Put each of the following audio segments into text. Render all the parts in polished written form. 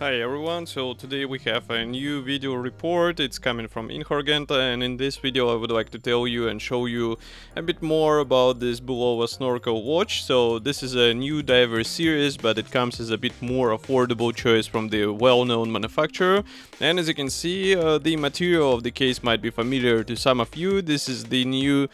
Hi everyone, so today we have a new video report. It's coming from Inhorgenta, and in this video I would like to tell you and show you a bit more about this Bulova Snorkel watch. So this is a new diver series, but it comes as a bit more affordable choice from the well-known manufacturer. And as you can see, the material of the case might be familiar to some of you. This is the new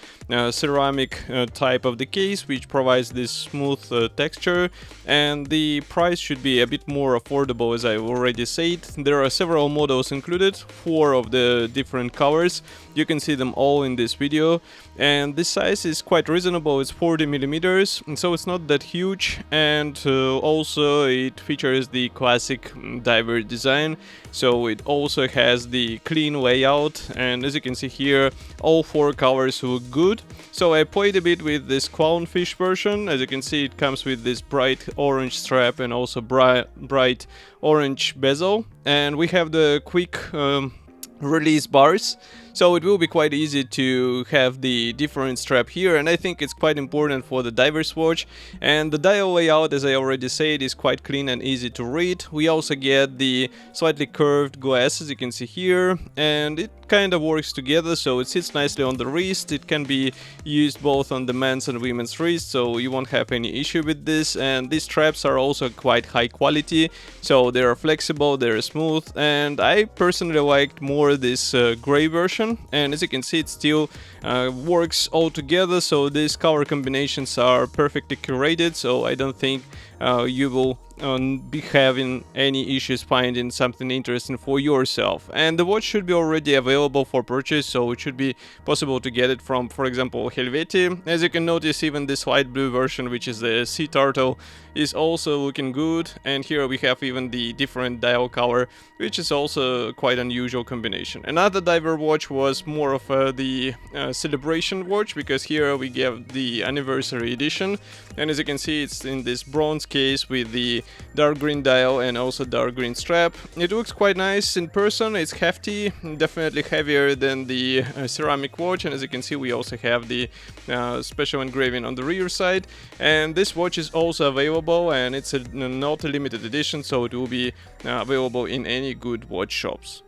ceramic type of the case, which provides this smooth texture, and the price should be a bit more affordable, as I already said. There are several models included, 4 of the different colors. You can see them all in this video, and this size is quite reasonable. It's 40 millimeters, so it's not that huge, and also it features the classic diver design, so it also has the clean layout, and as you can see here, all 4 colors look good. So I played a bit with this clownfish version. As you can see, it comes with this bright orange strap and also bright orange bezel, and we have the quick release bars, so it will be quite easy to have the different strap here, and I think it's quite important for the diver's watch. And the dial layout, as I already said, is quite clean and easy to read. We also get the slightly curved glass, as you can see here, and it kind of works together, so it sits nicely on the wrist. It can be used both on the men's and women's wrist, so you won't have any issue with this. And these straps are also quite high quality, so they are flexible, they're smooth, and I personally liked more this gray version. And as you can see, it still works all together, so these color combinations are perfectly curated, so I don't think you will be having any issues finding something interesting for yourself. And the watch should be already available for purchase, so it should be possible to get it from, for example, Helvetii. As you can notice, even this light blue version, which is the sea turtle, is also looking good. And here we have even the different dial color, which is also quite unusual combination. Another diver watch was more of the celebration watch, because here we get the anniversary edition, and as you can see, it's in this bronze case with the dark green dial and also dark green strap. It looks quite nice in person. It's hefty, definitely heavier than the ceramic watch, and as you can see, we also have the special engraving on the rear side. And this watch is also available, and it's not a limited edition, so it will be available in any good watch shops.